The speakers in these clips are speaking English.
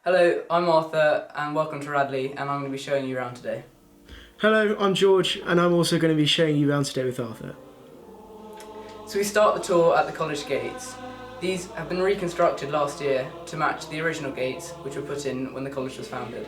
Hello, I'm Arthur and welcome to Radley, and I'm going to be showing you around today. Hello, I'm George and I'm also going to be showing you around today with Arthur. So we start the tour at the college gates. These have been reconstructed last year to match the original gates which were put in when the college was founded.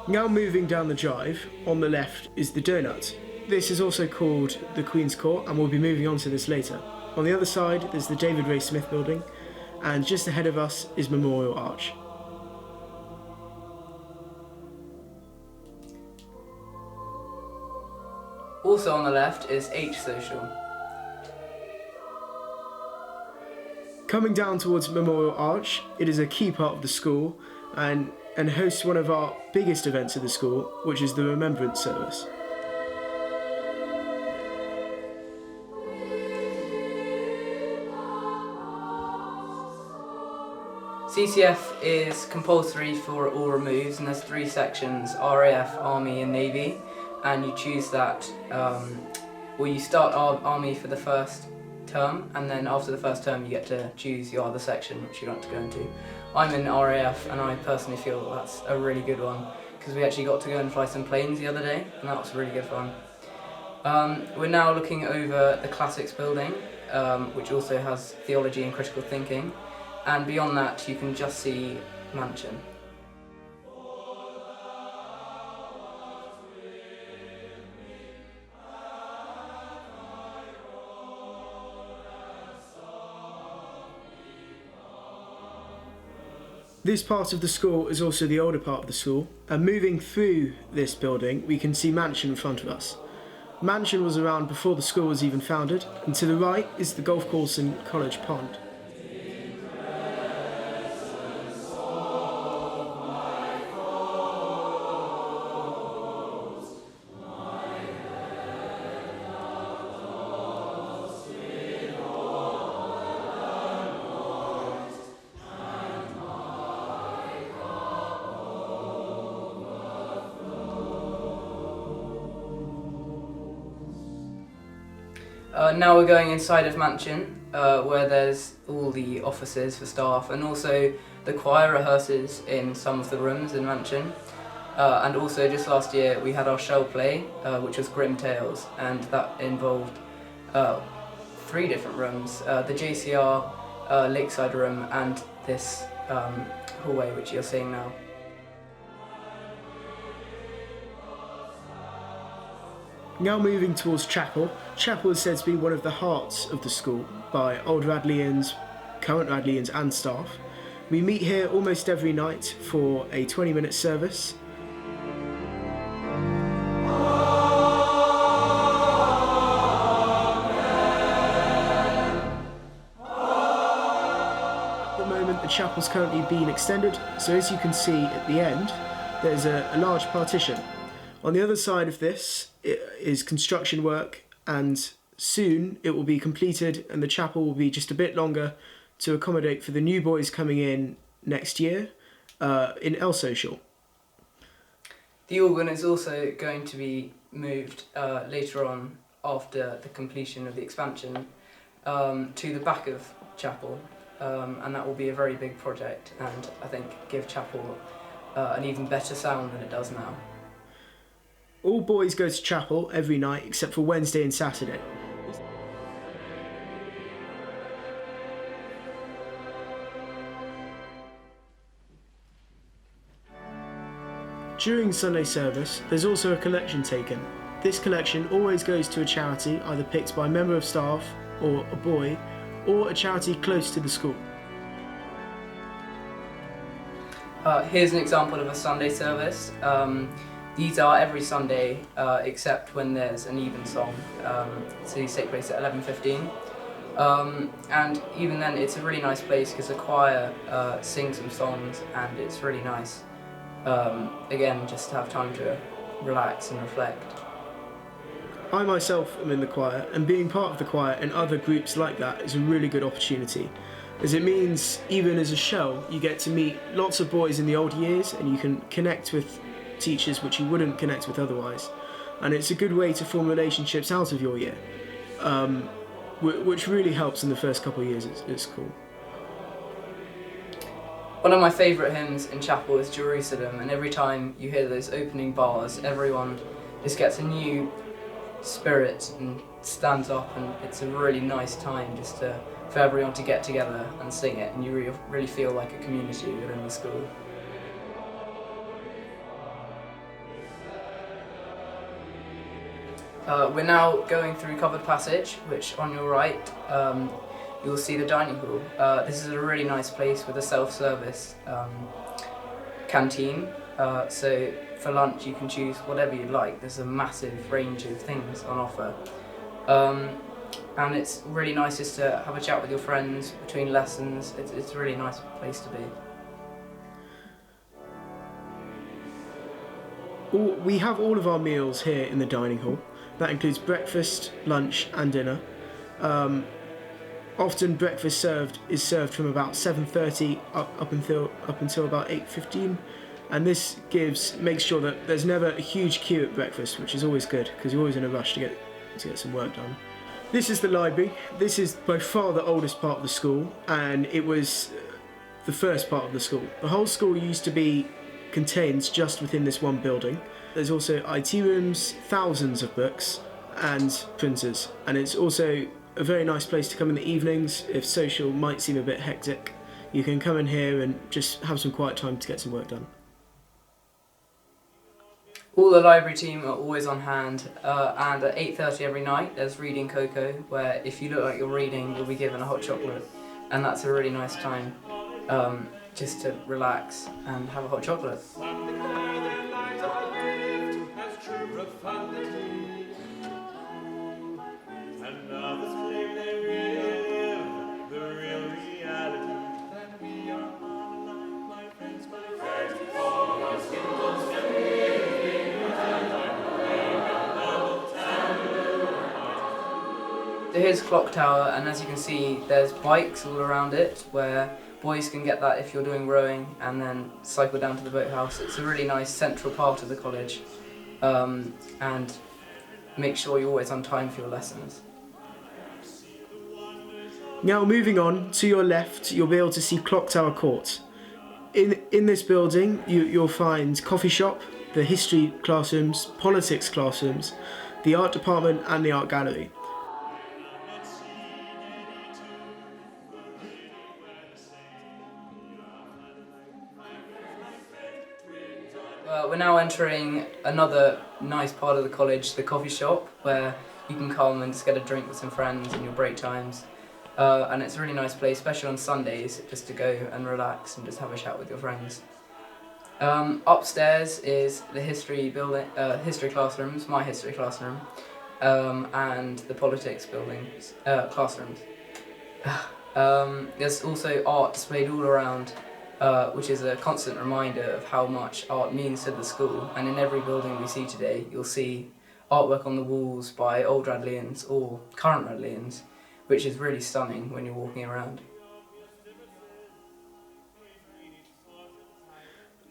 Now moving down the drive, on the left is the Donut. This is also called the Queen's Court and we'll be moving on to this later. On the other side there's the David Ray Smith building and just ahead of us is Memorial Arch. Also on the left is H Social. Coming down towards Memorial Arch, it is a key part of the school and hosts one of our biggest events of the school, which is the Remembrance Service. CCF is compulsory for all removes, and there's 3 sections: RAF, Army and Navy, and you choose that, you start Army for the first term, and then after the first term you get to choose your other section which you want to go into. I'm in RAF and I personally feel that's a really good one because we actually got to go and fly some planes the other day and that was really good fun. We're now looking over the Classics building, which also has theology and critical thinking, and beyond that you can just see Mansion. This part of the school is also the older part of the school, and moving through this building we can see Mansion in front of us. Mansion was around before the school was even founded, and to the right is the golf course and college pond. Now we're going inside of Mansion, where there's all the offices for staff, and also the choir rehearses in some of the rooms in Mansion. And also just last year we had our shell play, which was Grim Tales, and that involved 3 different rooms: the JCR, Lakeside room, and this hallway which you're seeing now. Now moving towards Chapel. Chapel is said to be one of the hearts of the school by old Radleyans, current Radleyans and staff. We meet here almost every night for a 20-minute service. At the moment the chapel's currently being extended, so as you can see at the end there's a large partition. On the other side of this is construction work, and soon it will be completed and the chapel will be just a bit longer to accommodate for the new boys coming in next year in L Social. The organ is also going to be moved later on, after the completion of the expansion, to the back of Chapel, and that will be a very big project and I think give Chapel an even better sound than it does now. All boys go to chapel every night except for Wednesday and Saturday. During Sunday service, there's also a collection taken. This collection always goes to a charity either picked by a member of staff or a boy, or a charity close to the school. Here's an example of a Sunday service. These are every Sunday except when there's an even song, so these take place at 11:15. And even then it's a really nice place because the choir sings some songs and it's really nice. Again, just to have time to relax and reflect. I myself am in the choir, and being part of the choir and other groups like that is a really good opportunity, as it means even as a shell you get to meet lots of boys in the old years and you can connect with teachers which you wouldn't connect with otherwise. and it's a good way to form relationships out of your year, which really helps in the first couple of years at school. One of my favourite hymns in chapel is Jerusalem, and every time you hear those opening bars, everyone just gets a new spirit and stands up, and it's a really nice time just for everyone to get together and sing it, and you really feel like a community within the school. We're now going through covered passage, which on your right you'll see the dining hall. This is a really nice place with a self-service canteen, so for lunch you can choose whatever you like. There's a massive range of things on offer, and it's really nice just to have a chat with your friends between lessons. It's a really nice place to be. We have all of our meals here in the dining hall. That includes breakfast, lunch and dinner. Often breakfast is served from about 7:30 up until about 8:15, and this makes sure that there's never a huge queue at breakfast, which is always good because you're always in a rush to get some work done. This is the library. This is by far the oldest part of the school, and it was the first part of the school. The whole school used to be contained just within this one building. There's also IT rooms, thousands of books and printers, and it's also a very nice place to come in the evenings if social might seem a bit hectic. You can come in here and just have some quiet time to get some work done. All the library team are always on hand, and at 8:30 every night there's Reading Cocoa, where if you look like you're reading you'll be given a hot chocolate, and that's a really nice time just to relax and have a hot chocolate. So here's Clock Tower, and as you can see there's bikes all around it where boys can get that if you're doing rowing and then cycle down to the boathouse. It's a really nice central part of the college, and make sure you're always on time for your lessons. Now moving on, to your left you'll be able to see Clock Tower Court. In this building you'll find coffee shop, the history classrooms, politics classrooms, the art department and the art gallery. We're now entering another nice part of the college, the coffee shop, where you can come and just get a drink with some friends in your break times. And it's a really nice place, especially on Sundays, just to go and relax and just have a chat with your friends. Upstairs is the history classrooms, my history classroom, and the politics classrooms. There's also art displayed all around, which is a constant reminder of how much art means to the school, and in every building we see today you'll see artwork on the walls by old Radleyans or current Radleyans, which is really stunning when you're walking around.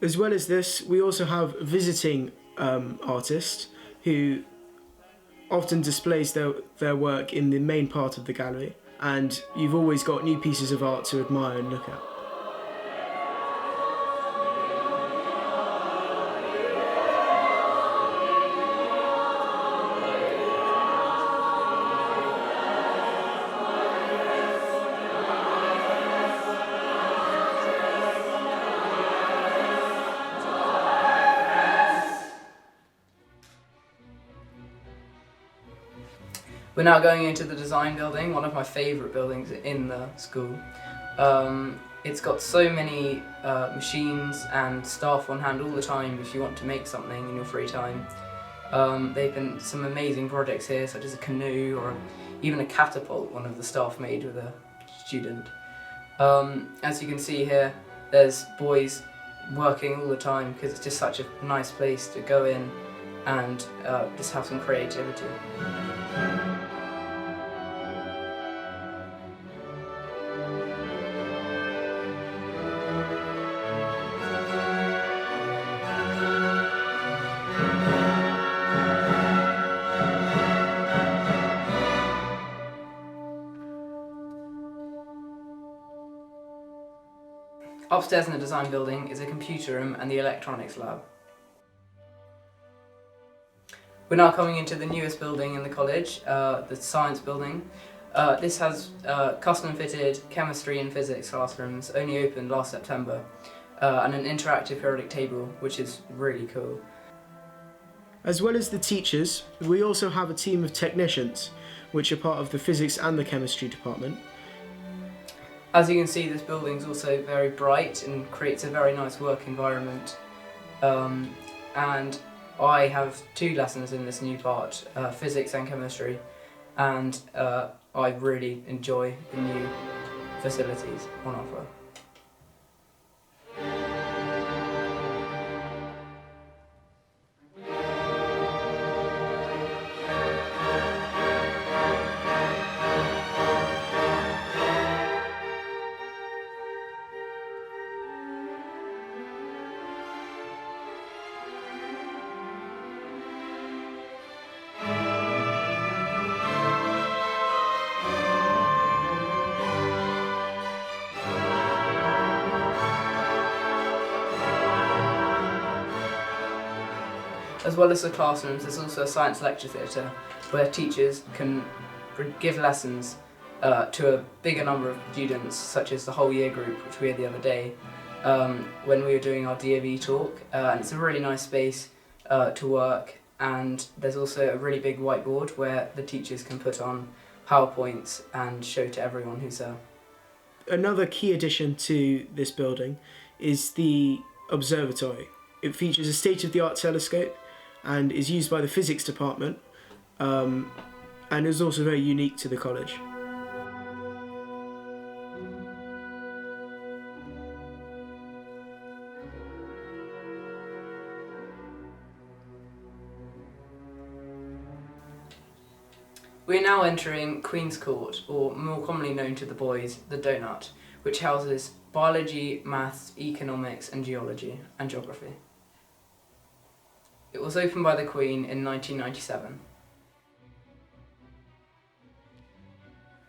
As well as this, we also have a visiting artist who often displays their work in the main part of the gallery, and you've always got new pieces of art to admire and look at. We're now going into the design building, one of my favourite buildings in the school. It's got so many machines and staff on hand all the time if you want to make something in your free time. They've been some amazing projects here, such as a canoe or even a catapult one of the staff made with a student. As you can see here, there's boys working all the time because it's just such a nice place to go in and just have some creativity. Upstairs in the design building is a computer room and the electronics lab. We're now coming into the newest building in the college, the science building. This has custom fitted chemistry and physics classrooms, only opened last September, and an interactive periodic table, which is really cool. As well as the teachers, we also have a team of technicians, which are part of the physics and the chemistry department. As you can see, this building is also very bright and creates a very nice work environment. And I have 2 lessons in this new part, physics and chemistry, and I really enjoy the new facilities on offer. As well as the classrooms, there's also a science lecture theatre where teachers can give lessons to a bigger number of students, such as the whole year group, which we had the other day when we were doing our DOE talk. And it's a really nice space to work, and there's also a really big whiteboard where the teachers can put on PowerPoints and show to everyone who's there. Another key addition to this building is the observatory. It features a state-of-the-art telescope and is used by the physics department, and is also very unique to the college. We're now entering Queen's Court, or more commonly known to the boys, the Donut, which houses biology, maths, economics and geology and geography. It was opened by the Queen in 1997.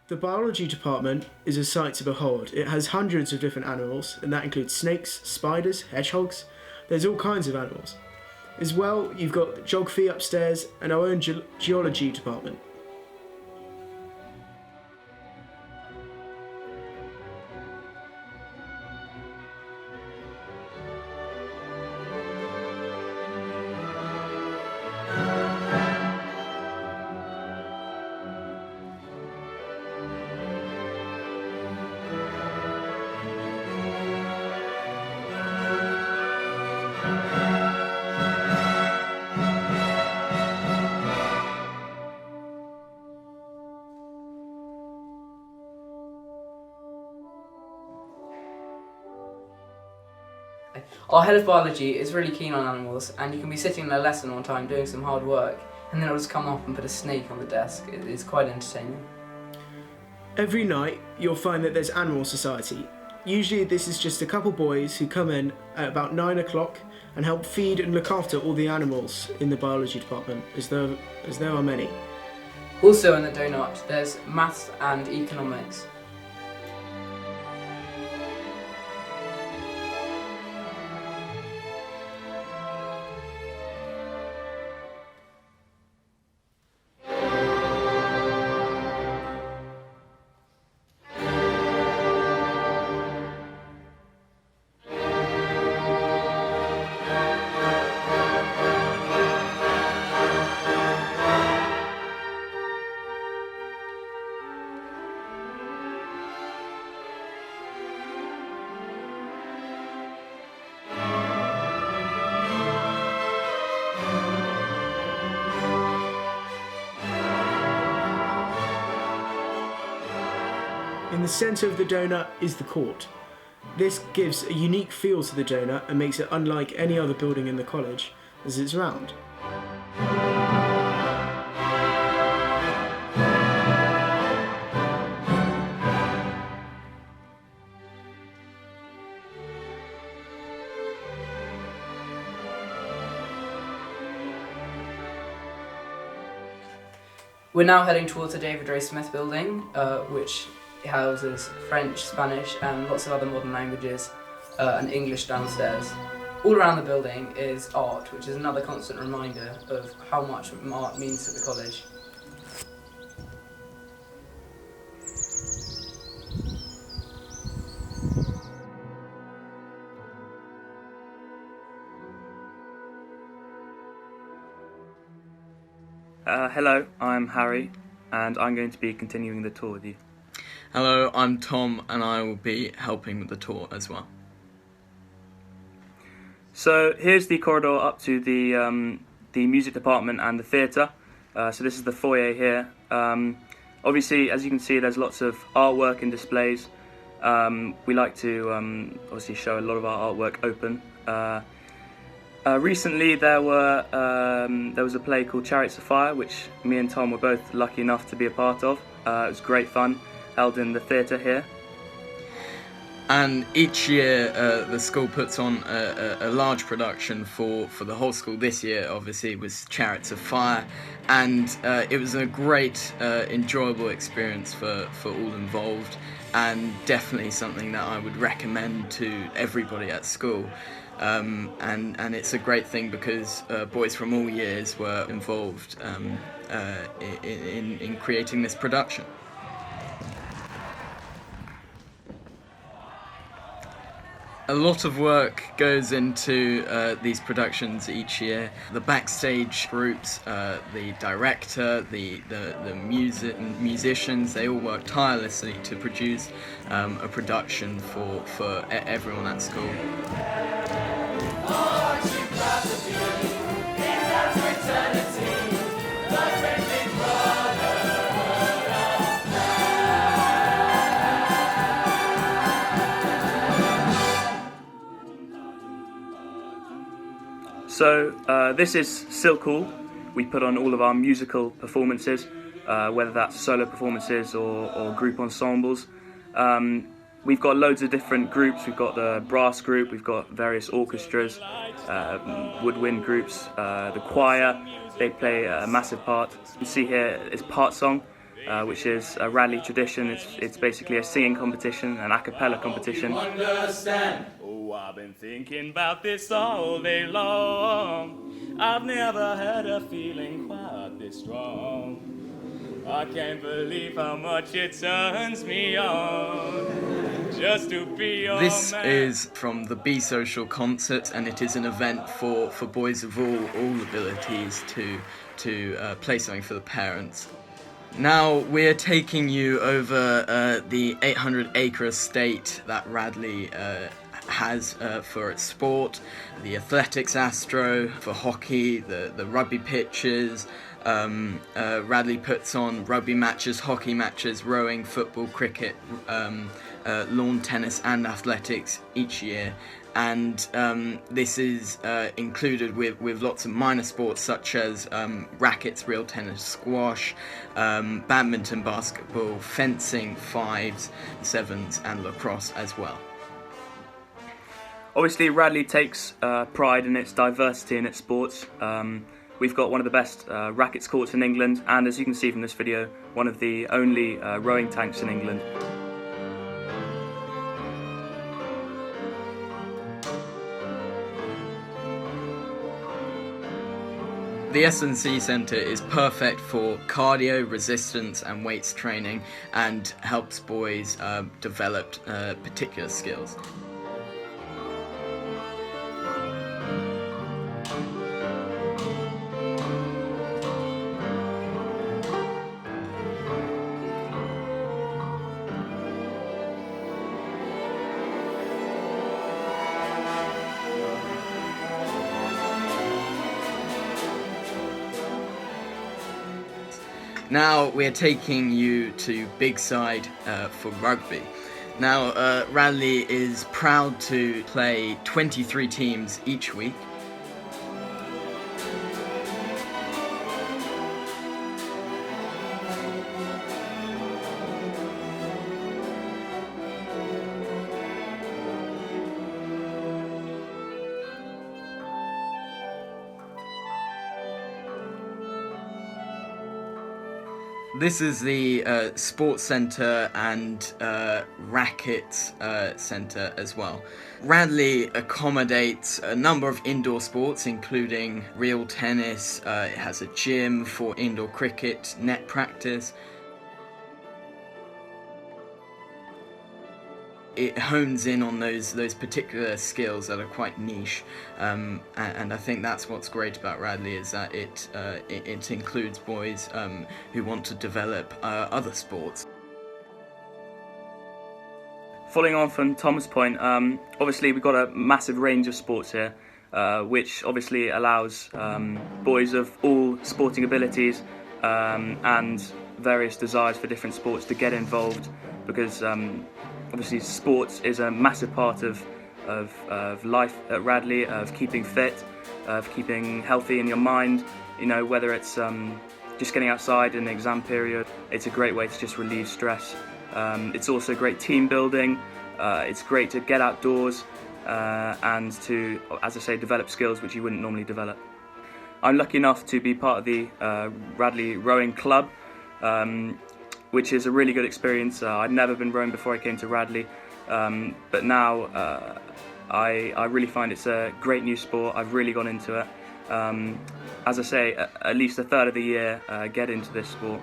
The biology department is a sight to behold. It has hundreds of different animals, and that includes snakes, spiders, hedgehogs. There's all kinds of animals. As well, you've got geography upstairs and our own geology department. Our head of biology is really keen on animals, and you can be sitting in a lesson one time doing some hard work, and then it'll just come up and put a snake on the desk. It's quite entertaining. Every night you'll find that there's Animal Society. Usually this is just a couple boys who come in at about 9 o'clock and help feed and look after all the animals in the biology department, as there are many. Also in the Donut, there's maths and economics. In the centre of the donut is the court. This gives a unique feel to the donut and makes it unlike any other building in the college, as it's round. We're now heading towards the David Ray Smith building, which houses French, Spanish and lots of other modern languages. and English downstairs. All around the building is art, which is another constant reminder of how much art means to the college. Hello, I'm Harry, and I'm going to be continuing the tour with you. Hello, I'm Tom, and I will be helping with the tour as well. So here's the corridor up to the music department and the theatre. So this is the foyer here. Obviously, as you can see, there's lots of artwork and displays. We like to obviously show a lot of our artwork open. Recently there was a play called Chariots of Fire, which me and Tom were both lucky enough to be a part of. It was great fun, held in the theatre here. And each year the school puts on a large production for the whole school. This year obviously was Chariots of Fire, and it was a great enjoyable experience for all involved, and definitely something that I would recommend to everybody at school. And it's a great thing because boys from all years were involved in creating this production. A lot of work goes into these productions each year. The backstage groups, the director, the musicians, they all work tirelessly to produce a production for everyone at school. So this is still cool. We put on all of our musical performances, whether that's solo performances or group ensembles. We've got loads of different groups. We've got the brass group, we've got various orchestras, woodwind groups, the choir. They play a massive part. You can see here is part song, which is a Radley tradition. It's basically a singing competition, an a cappella competition. Understand. Oh, I've been thinking about this all day long. I've never had a feeling quite this strong. I can't believe how much it turns me on just to be your This man. is from the Be Social concert, and it is an event for boys of all abilities to play something for the parents. Now we're taking you over the 800-acre estate that Radley has for its sport, the athletics astro, for hockey, the rugby pitches. Radley puts on rugby matches, hockey matches, rowing, football, cricket, lawn tennis and athletics each year. And this is included with lots of minor sports such as rackets, real tennis, squash, badminton, basketball, fencing, fives, sevens and lacrosse as well. Obviously, Radley takes pride in its diversity in its sports. We've got one of the best rackets courts in England, and as you can see from this video, one of the only rowing tanks in England. The S&C Centre is perfect for cardio, resistance and weights training, and helps boys develop particular skills. Now we're taking you to Big Side for rugby. Now Radley is proud to play 23 teams each week. This is the sports centre and racket centre as well. Radley accommodates a number of indoor sports, including real tennis. It has a gym for indoor cricket, net practice. It hones in on those particular skills that are quite niche, and I think that's what's great about Radley, is that it includes boys who want to develop other sports. Following on from Tom's point, obviously we've got a massive range of sports here, which obviously allows boys of all sporting abilities and various desires for different sports to get involved, because obviously sports is a massive part of life at Radley, of keeping fit, of keeping healthy in your mind. You know, whether it's just getting outside in the exam period, it's a great way to just relieve stress. It's also great team building. It's great to get outdoors and to, as I say, develop skills which you wouldn't normally develop. I'm lucky enough to be part of the Radley Rowing Club, which is a really good experience. I'd never been rowing before I came to Radley, but now I really find it's a great new sport. I've really gone into it. As I say, at least a third of the year get into this sport.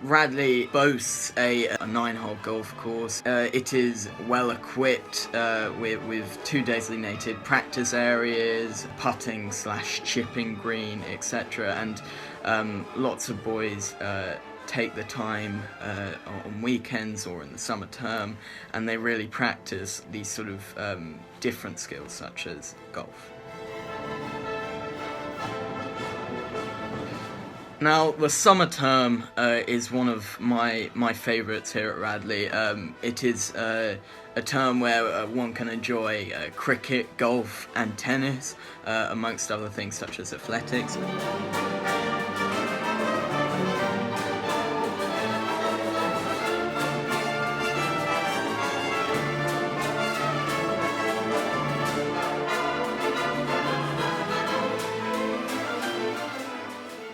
Radley boasts a 9-hole golf course. It is well equipped with 2 designated practice areas, putting / chipping green, etc. And lots of boys take the time on weekends or in the summer term, and they really practice these sort of different skills such as golf. Now, the summer term is one of my favourites here at Radley. It is a term where one can enjoy cricket, golf and tennis, amongst other things such as athletics.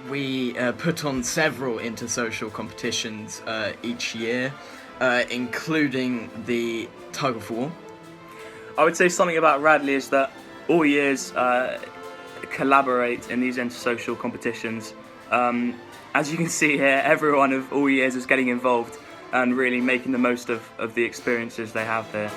We put on several intersocial competitions each year, including the tug of war. I would say something about Radley is that all years collaborate in these intersocial competitions. As you can see here, everyone of all years is getting involved and really making the most of the experiences they have here.